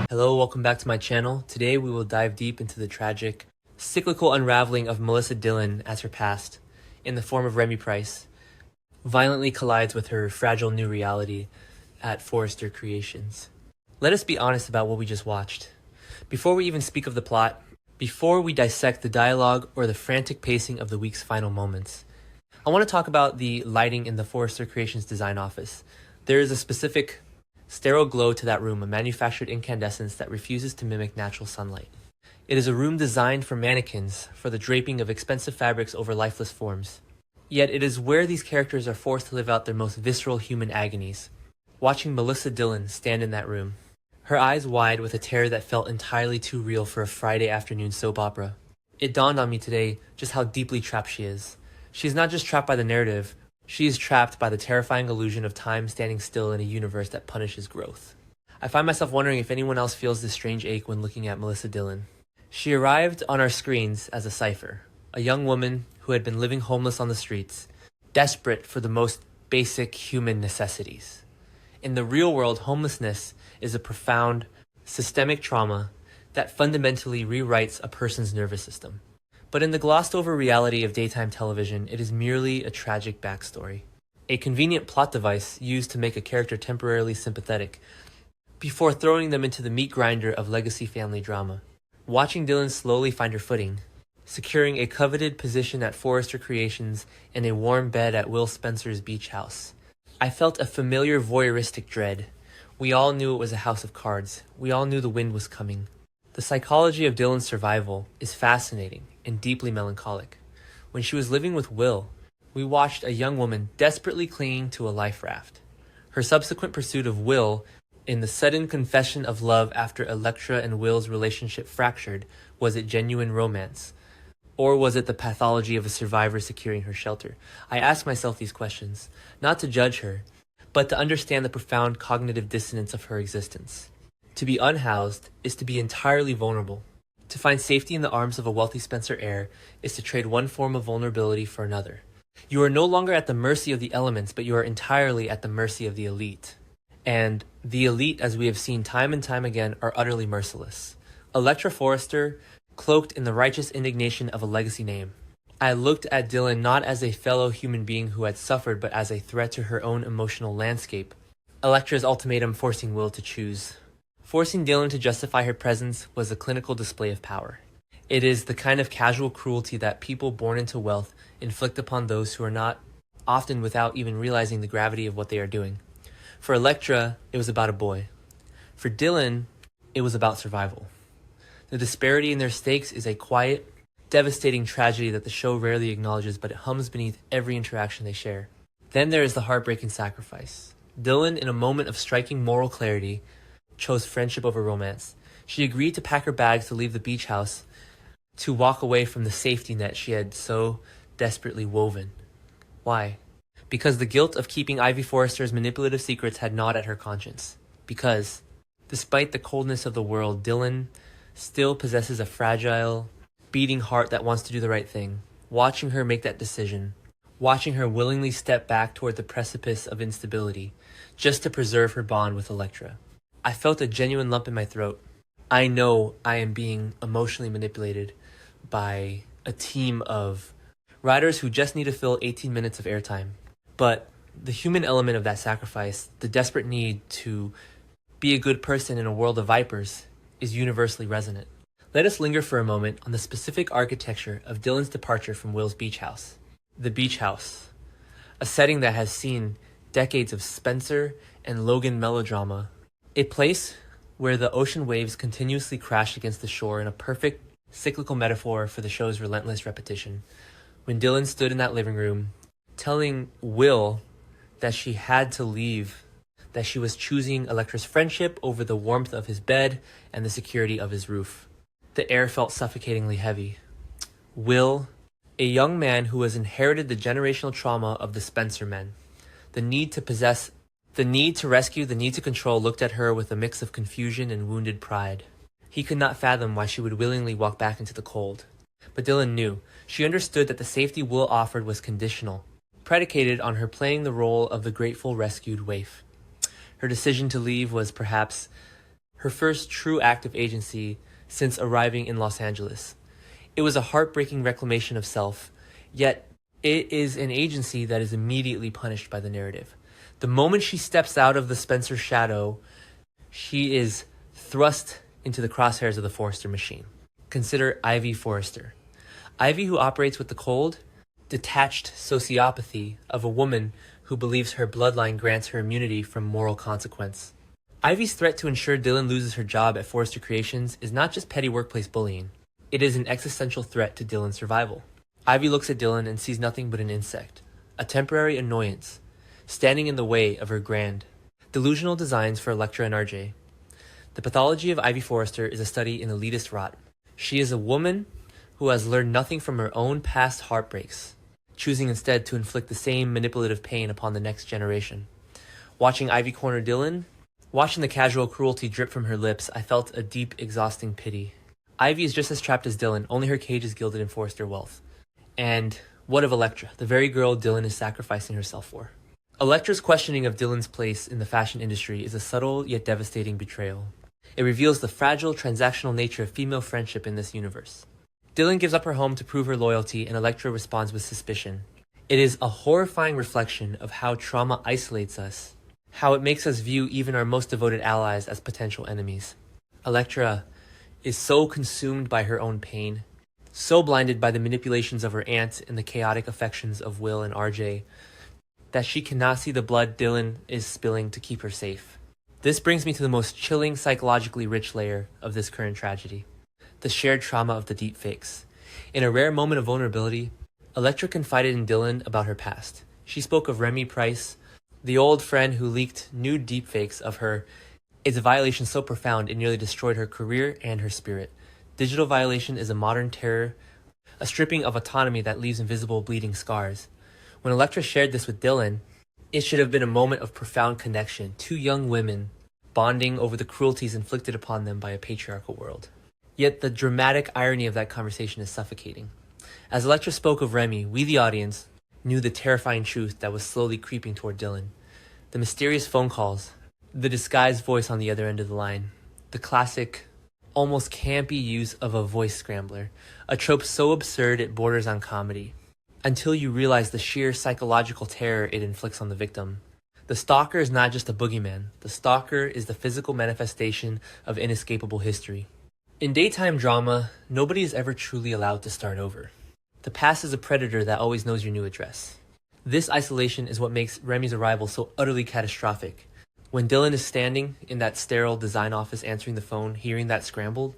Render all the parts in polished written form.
Hello, welcome back to my channel. Today we will dive deep into the tragic, cyclical unraveling of Melissa Dillon as her past, in the form of Remy Price, violently collides with her fragile new reality at Forrester Creations. Let us be honest about what we just watched. Before we even speak of the plot, before we dissect the dialogue or the frantic pacing of the week's final moments, I want to talk about the lighting in the Forrester Creations design office. There is a specific sterile glow to that room, a manufactured incandescence that refuses to mimic natural sunlight. It is a room designed for mannequins, for the draping of expensive fabrics over lifeless forms. Yet it is where these characters are forced to live out their most visceral human agonies. Watching Melissa Dillon stand in that room, her eyes wide with a terror that felt entirely too real for a Friday afternoon soap opera. It dawned on me today just how deeply trapped she is. She is not just trapped by the narrative, she is trapped by the terrifying illusion of time standing still in a universe that punishes growth. I find myself wondering if anyone else feels this strange ache when looking at Melissa Dillon. She arrived on our screens as a cipher, a young woman who had been living homeless on the streets, desperate for the most basic human necessities. In the real world, homelessness is a profound, systemic trauma that fundamentally rewrites a person's nervous system. But in the glossed-over reality of daytime television, it is merely a tragic backstory, a convenient plot device used to make a character temporarily sympathetic, before throwing them into the meat grinder of legacy family drama. Watching Dillon slowly find her footing, securing a coveted position at Forrester Creations and a warm bed at Will Spencer's beach house, I felt a familiar voyeuristic dread. We all knew it was a house of cards. We all knew the wind was coming. The psychology of Dillon's survival is fascinating and deeply melancholic. When she was living with Will, we watched a young woman desperately clinging to a life raft. Her subsequent pursuit of Will, in the sudden confession of love after Elektra and Will's relationship fractured, was it genuine romance? Or was it the pathology of a survivor securing her shelter? I ask myself these questions, not to judge her, but to understand the profound cognitive dissonance of her existence. To be unhoused is to be entirely vulnerable. To find safety in the arms of a wealthy Spencer heir is to trade one form of vulnerability for another. You are no longer at the mercy of the elements, but you are entirely at the mercy of the elite. And the elite, as we have seen time and time again, are utterly merciless. Elektra Forrester, cloaked in the righteous indignation of a legacy name. I looked at Dillon not as a fellow human being who had suffered, but as a threat to her own emotional landscape. Elektra's ultimatum forcing Will to choose. Forcing Dillon to justify her presence was a clinical display of power. It is the kind of casual cruelty that people born into wealth inflict upon those who are not, often without even realizing the gravity of what they are doing. For Elektra, it was about a boy. For Dillon, it was about survival. The disparity in their stakes is a quiet, devastating tragedy that the show rarely acknowledges, but it hums beneath every interaction they share. Then there is the heartbreaking sacrifice. Dillon, in a moment of striking moral clarity, chose friendship over romance. She agreed to pack her bags to leave the beach house, to walk away from the safety net she had so desperately woven. Why? Because the guilt of keeping Ivy Forrester's manipulative secrets had gnawed at her conscience. Because, despite the coldness of the world, Dillon still possesses a fragile, beating heart that wants to do the right thing. Watching her make that decision, watching her willingly step back toward the precipice of instability, just to preserve her bond with Elektra, I felt a genuine lump in my throat. I know I am being emotionally manipulated by a team of writers who just need to fill 18 minutes of airtime. But the human element of that sacrifice, the desperate need to be a good person in a world of vipers, is universally resonant. Let us linger for a moment on the specific architecture of Dillon's departure from Will's beach house. The beach house, a setting that has seen decades of Spencer and Logan melodrama, a place where the ocean waves continuously crash against the shore in a perfect cyclical metaphor for the show's relentless repetition. When Dillon stood in that living room, telling Will that she had to leave, that she was choosing Elektra's friendship over the warmth of his bed and the security of his roof, the air felt suffocatingly heavy. Will, a young man who has inherited the generational trauma of the Spencer men, the need to possess, the need to rescue, the need to control, looked at her with a mix of confusion and wounded pride. He could not fathom why she would willingly walk back into the cold. But Dillon knew. She understood that the safety Will offered was conditional, predicated on her playing the role of the grateful rescued waif. Her decision to leave was perhaps her first true act of agency since arriving in Los Angeles. It was a heartbreaking reclamation of self, yet it is an agency that is immediately punished by the narrative. The moment she steps out of the Spencer shadow, she is thrust into the crosshairs of the Forrester machine. Consider Ivy Forrester. Ivy, who operates with the cold, detached sociopathy of a woman who believes her bloodline grants her immunity from moral consequence. Ivy's threat to ensure Dylan loses her job at Forrester Creations is not just petty workplace bullying. It is an existential threat to Dylan's survival. Ivy looks at Dylan and sees nothing but an insect, a temporary annoyance, standing in the way of her grand, delusional designs for Elektra and RJ. The pathology of Ivy Forrester is a study in elitist rot. She is a woman who has learned nothing from her own past heartbreaks, choosing instead to inflict the same manipulative pain upon the next generation. Watching Ivy corner Dylan, watching the casual cruelty drip from her lips, I felt a deep, exhausting pity. Ivy is just as trapped as Dylan, only her cage is gilded in Forrester wealth. And what of Elektra, the very girl Dylan is sacrificing herself for? Elektra's questioning of Dylan's place in the fashion industry is a subtle yet devastating betrayal. It reveals the fragile, transactional nature of female friendship in this universe. Dylan gives up her home to prove her loyalty, and Elektra responds with suspicion. It is a horrifying reflection of how trauma isolates us, how it makes us view even our most devoted allies as potential enemies. Elektra is so consumed by her own pain, so blinded by the manipulations of her aunt and the chaotic affections of Will and RJ, that she cannot see the blood Dylan is spilling to keep her safe. This brings me to the most chilling, psychologically rich layer of this current tragedy: the shared trauma of the deepfakes. In a rare moment of vulnerability, Elektra confided in Dylan about her past. She spoke of Remy Price, the old friend who leaked nude deepfakes of her. It's a violation so profound it nearly destroyed her career and her spirit. Digital violation is a modern terror, a stripping of autonomy that leaves invisible bleeding scars. When Elektra shared this with Dylan, it should have been a moment of profound connection, two young women bonding over the cruelties inflicted upon them by a patriarchal world. Yet the dramatic irony of that conversation is suffocating. As Elektra spoke of Remy, we the audience knew the terrifying truth that was slowly creeping toward Dylan. The mysterious phone calls, the disguised voice on the other end of the line, the classic, almost campy use of a voice scrambler, a trope so absurd it borders on comedy, until you realize the sheer psychological terror it inflicts on the victim. The stalker is not just a boogeyman. The stalker is the physical manifestation of inescapable history. In daytime drama, nobody is ever truly allowed to start over. The past is a predator that always knows your new address. This isolation is what makes Remy's arrival so utterly catastrophic. When Dylan is standing in that sterile design office answering the phone, hearing that scrambled,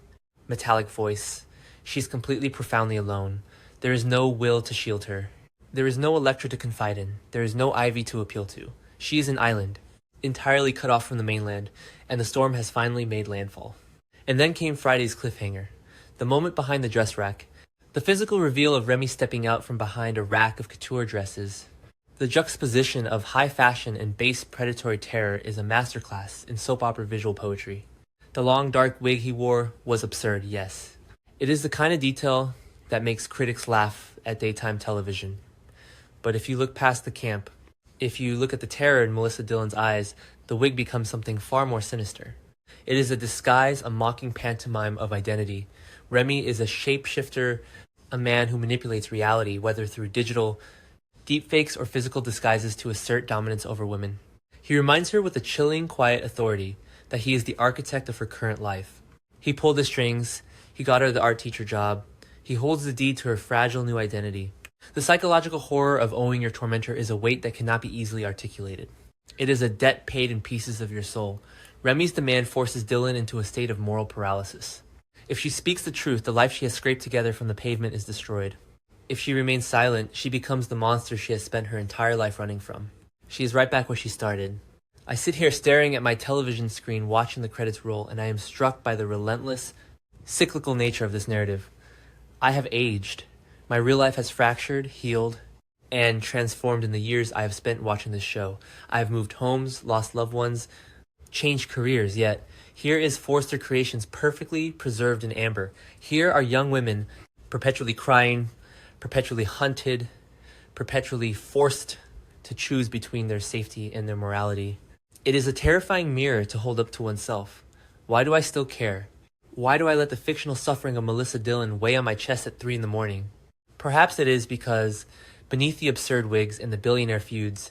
metallic voice, she's completely profoundly alone. There is no Will to shield her. There is no Elektra to confide in. There is no Ivy to appeal to. She is an island, entirely cut off from the mainland, and the storm has finally made landfall. And then came Friday's cliffhanger, the moment behind the dress rack, the physical reveal of Remy stepping out from behind a rack of couture dresses. The juxtaposition of high fashion and base predatory terror is a masterclass in soap opera visual poetry. The long dark wig he wore was absurd, yes. It is the kind of detail that makes critics laugh at daytime television. But if you look past the camp, if you look at the terror in Melissa Dillon's eyes, the wig becomes something far more sinister. It is a disguise, a mocking pantomime of identity. Remy is a shapeshifter, a man who manipulates reality, whether through digital deepfakes or physical disguises to assert dominance over women. He reminds her with a chilling, quiet authority that he is the architect of her current life. He pulled the strings, he got her the art teacher job, he holds the deed to her fragile new identity. The psychological horror of owing your tormentor is a weight that cannot be easily articulated. It is a debt paid in pieces of your soul. Remy's demand forces Dylan into a state of moral paralysis. If she speaks the truth, the life she has scraped together from the pavement is destroyed. If she remains silent, she becomes the monster she has spent her entire life running from. She is right back where she started. I sit here staring at my television screen watching the credits roll, and I am struck by the relentless, cyclical nature of this narrative. I have aged. My real life has fractured, healed, and transformed in the years I have spent watching this show. I have moved homes, lost loved ones, changed careers, yet here is Forrester Creations perfectly preserved in amber. Here are young women perpetually crying, perpetually hunted, perpetually forced to choose between their safety and their morality. It is a terrifying mirror to hold up to oneself. Why do I still care? Why do I let the fictional suffering of Melissa Dillon weigh on my chest at 3 in the morning? Perhaps it is because, beneath the absurd wigs and the billionaire feuds,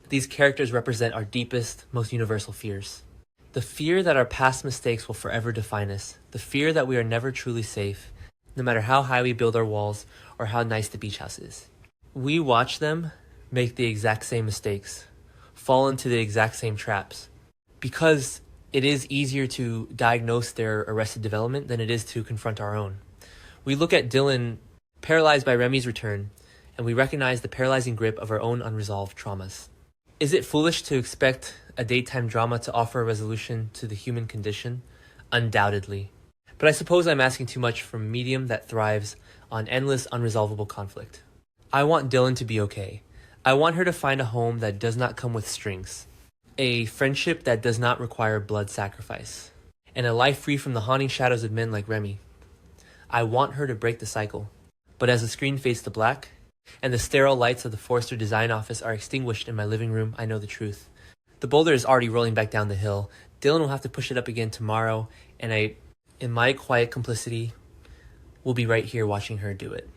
these characters represent our deepest, most universal fears. The fear that our past mistakes will forever define us. The fear that we are never truly safe, no matter how high we build our walls or how nice the beach house is. We watch them make the exact same mistakes, fall into the exact same traps, because it is easier to diagnose their arrested development than it is to confront our own. We look at Dillon paralyzed by Remy's return, and we recognize the paralyzing grip of our own unresolved traumas. Is it foolish to expect a daytime drama to offer a resolution to the human condition? Undoubtedly. But I suppose I'm asking too much from a medium that thrives on endless, unresolvable conflict. I want Dillon to be okay. I want her to find a home that does not come with strings, a friendship that does not require blood sacrifice, and a life free from the haunting shadows of men like Remy. I want her to break the cycle. But as the screen fades to black, and the sterile lights of the Forrester design office are extinguished in my living room, I know the truth. The boulder is already rolling back down the hill. Dillon will have to push it up again tomorrow, and in my quiet complicity, will be right here watching her do it.